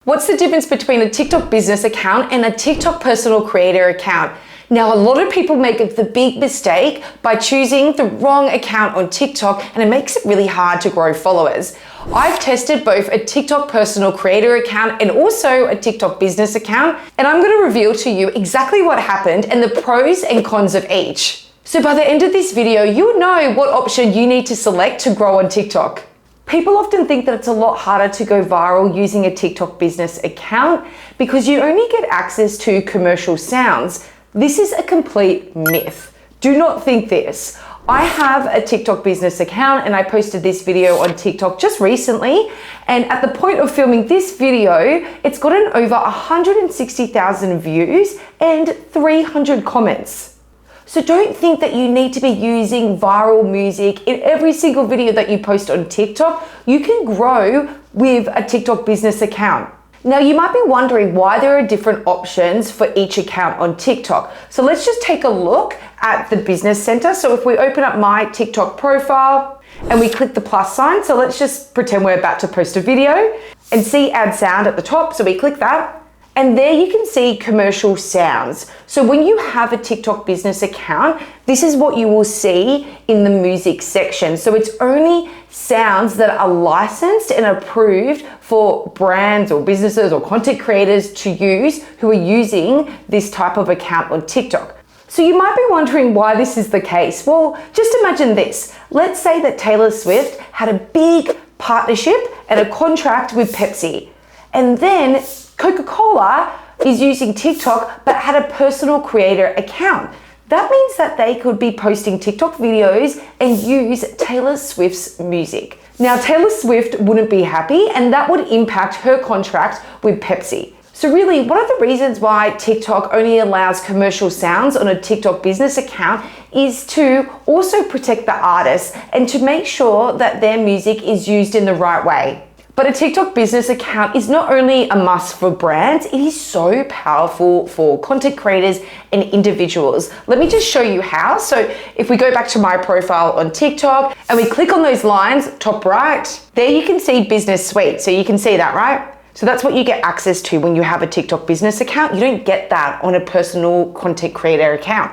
What's the difference between a TikTok business account and a TikTok personal creator account? Now, a lot of people make the big mistake by choosing the wrong account on TikTok, and it makes it really hard to grow followers. I've tested both a TikTok personal creator account and also a TikTok business account, and I'm going to reveal to you exactly what happened and the pros and cons of each. So by the end of this video, you'll know what option you need to select to grow on TikTok. People often think that it's a lot harder to go viral using a TikTok business account because you only get access to commercial sounds. This is a complete myth. Do not think this. I have a TikTok business account and I posted this video on TikTok just recently. And at the point of filming this video, it's gotten over 160,000 views and 300 comments. So don't think that you need to be using viral music in every single video that you post on TikTok. You can grow with a TikTok business account. Now you might be wondering why there are different options for each account on TikTok. So let's just take a look at the business center. So if we open up my TikTok profile and we click the plus sign, so let's just pretend we're about to post a video and see add sound at the top. So we click that. And there you can see commercial sounds. So when you have a TikTok business account, this is what you will see in the music section. So it's only sounds that are licensed and approved for brands or businesses or content creators to use who are using this type of account on TikTok. So you might be wondering why this is the case. Well, just imagine this. Let's say that Taylor Swift had a big partnership and a contract with Pepsi. And then Coca-Cola is using TikTok but had a personal creator account. That means that they could be posting TikTok videos and use Taylor Swift's music. Now, Taylor Swift wouldn't be happy and that would impact her contract with Pepsi. So really, one of the reasons why TikTok only allows commercial sounds on a TikTok business account is to also protect the artists and to make sure that their music is used in the right way. But a TikTok business account is not only a must for brands, it is so powerful for content creators and individuals. Let me just show you how. So if we go back to my profile on TikTok and we click on those lines, top right, there you can see Business Suite. So you can see that, right? So that's what you get access to when you have a TikTok business account. You don't get that on a personal content creator account.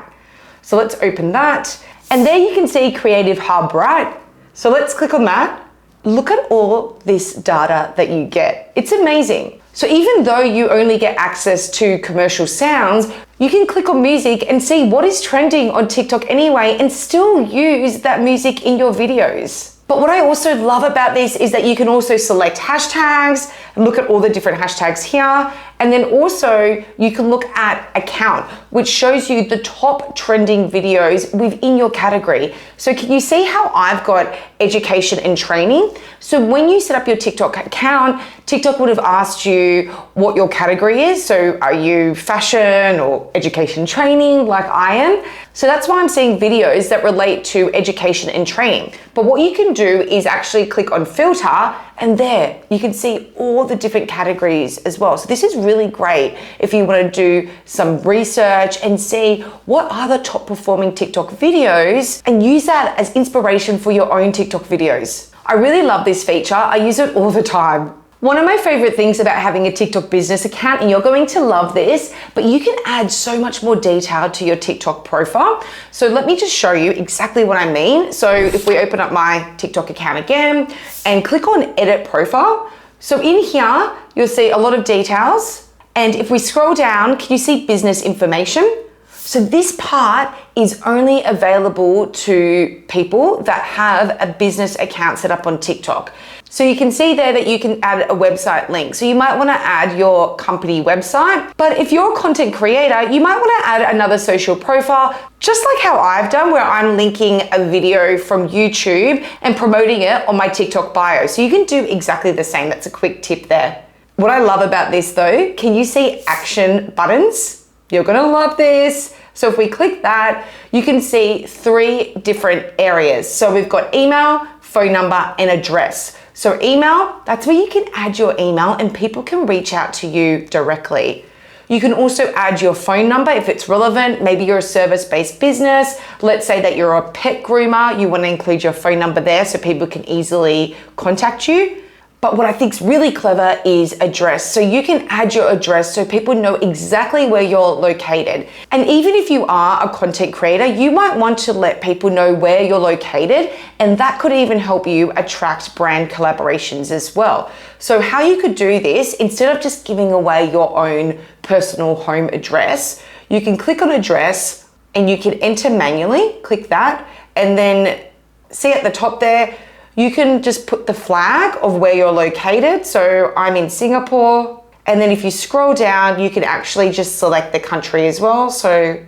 So let's open that. And there you can see Creative Hub, right? So let's click on that. Look at all this data that you get. It's amazing. So even though you only get access to commercial sounds, you can click on music and see what is trending on TikTok anyway and still use that music in your videos. But what I also love about this is that you can also select hashtags and look at all the different hashtags here. And then also you can look at account, which shows you the top trending videos within your category. So can you see how I've got education and training? So when you set up your TikTok account, TikTok would have asked you what your category is. So are you fashion or education training like I am? So that's why I'm seeing videos that relate to education and training. But what you can do is actually click on filter and there you can see all the different categories as well. So this is really great if you want to do some research and see what are the top performing TikTok videos and use that as inspiration for your own TikTok videos. I really love this feature. I use it all the time. One of my favorite things about having a TikTok business account, and you're going to love this, but you can add so much more detail to your TikTok profile. So let me just show you exactly what I mean. So if we open up my TikTok account again and click on edit profile. So in here, you'll see a lot of details. And if we scroll down, can you see business information? So this part is only available to people that have a business account set up on TikTok. So you can see there that you can add a website link. So you might want to add your company website, but if you're a content creator, you might want to add another social profile, just like how I've done, where I'm linking a video from YouTube and promoting it on my TikTok bio. So you can do exactly the same. That's a quick tip there. What I love about this though, can you see action buttons? You're gonna love this. So if we click that, you can see 3 different areas. So we've got email, phone number, and address. So email, that's where you can add your email and people can reach out to you directly. You can also add your phone number if it's relevant. Maybe you're a service-based business. Let's say that you're a pet groomer. You want to include your phone number there so people can easily contact you. But what I think is really clever is address. So you can add your address so people know exactly where you're located. And even if you are a content creator, you might want to let people know where you're located, and that could even help you attract brand collaborations as well. So how you could do this, instead of just giving away your own personal home address, you can click on address and you can enter manually, click that, and then see at the top there, you can just put the flag of where you're located. So I'm in Singapore. And then if you scroll down, you can actually just select the country as well. So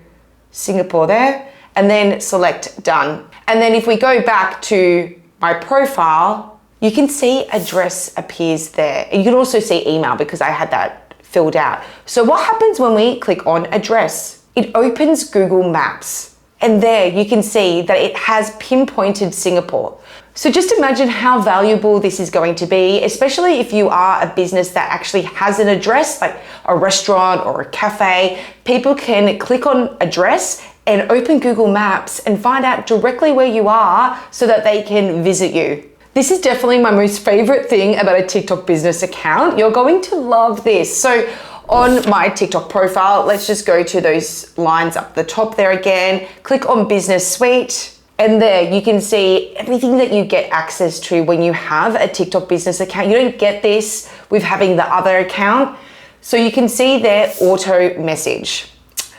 Singapore there, and then select done. And then if we go back to my profile, you can see address appears there. And you can also see email because I had that filled out. So what happens when we click on address? It opens Google Maps. And there you can see that it has pinpointed Singapore. So just imagine how valuable this is going to be, especially if you are a business that actually has an address, like a restaurant or a cafe. People can click on address and open Google Maps and find out directly where you are so that they can visit you. This is definitely my most favorite thing about a TikTok business account. You're going to love this. So on my TikTok profile, let's just go to those lines up the top there again, click on Business Suite. And there you can see everything that you get access to when you have a TikTok business account. You don't get this with having the other account. So you can see there auto message.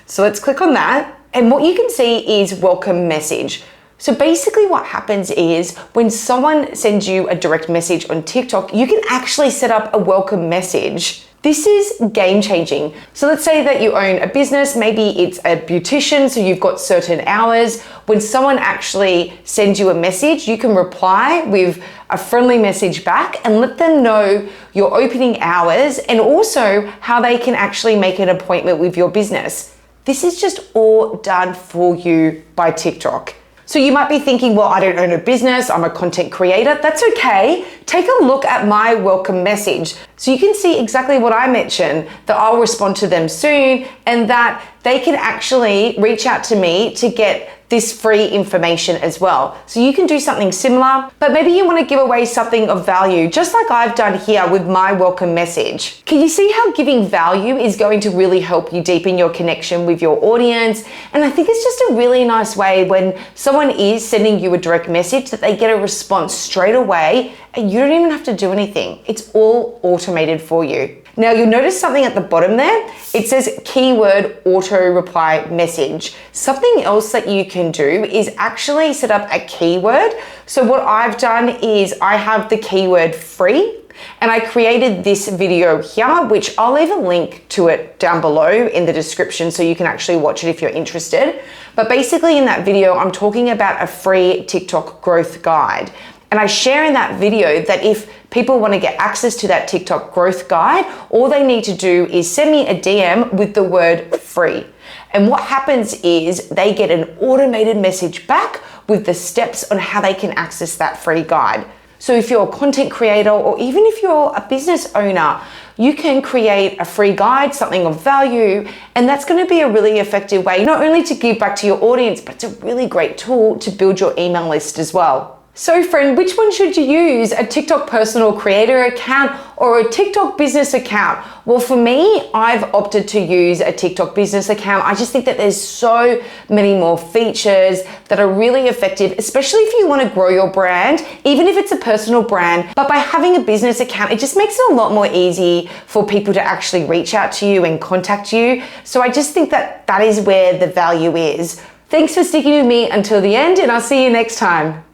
So let's click on that. And what you can see is welcome message. So basically what happens is when someone sends you a direct message on TikTok, you can actually set up a welcome message. This is game changing. So let's say that you own a business, maybe it's a beautician, so you've got certain hours. When someone actually sends you a message, you can reply with a friendly message back and let them know your opening hours and also how they can actually make an appointment with your business. This is just all done for you by TikTok. So you might be thinking, well, I don't own a business, I'm a content creator. That's okay. Take a look at my welcome message. So you can see exactly what I mentioned, that I'll respond to them soon and that they can actually reach out to me to get this free information as well. So you can do something similar, but maybe you want to give away something of value, just like I've done here with my welcome message. Can you see how giving value is going to really help you deepen your connection with your audience? And I think it's just a really nice way when someone is sending you a direct message that they get a response straight away and you don't even have to do anything. It's all automated for you. Now you'll notice something at the bottom there. It says keyword auto reply message. Something else that you can do is actually set up a keyword. So what I've done is I have the keyword free and I created this video here, which I'll leave a link to it down below in the description so you can actually watch it if you're interested. But basically in that video, I'm talking about a free TikTok growth guide. And I share in that video that if people want to get access to that TikTok growth guide, all they need to do is send me a DM with the word free. And what happens is they get an automated message back with the steps on how they can access that free guide. So if you're a content creator or even if you're a business owner, you can create a free guide, something of value, and that's going to be a really effective way, not only to give back to your audience, but it's a really great tool to build your email list as well. So friend, which one should you use? A TikTok personal creator account or a TikTok business account? Well, for me, I've opted to use a TikTok business account. I just think that there's so many more features that are really effective, especially if you want to grow your brand, even if it's a personal brand. But by having a business account, it just makes it a lot more easy for people to actually reach out to you and contact you. So I just think that that is where the value is. Thanks for sticking with me until the end, and I'll see you next time.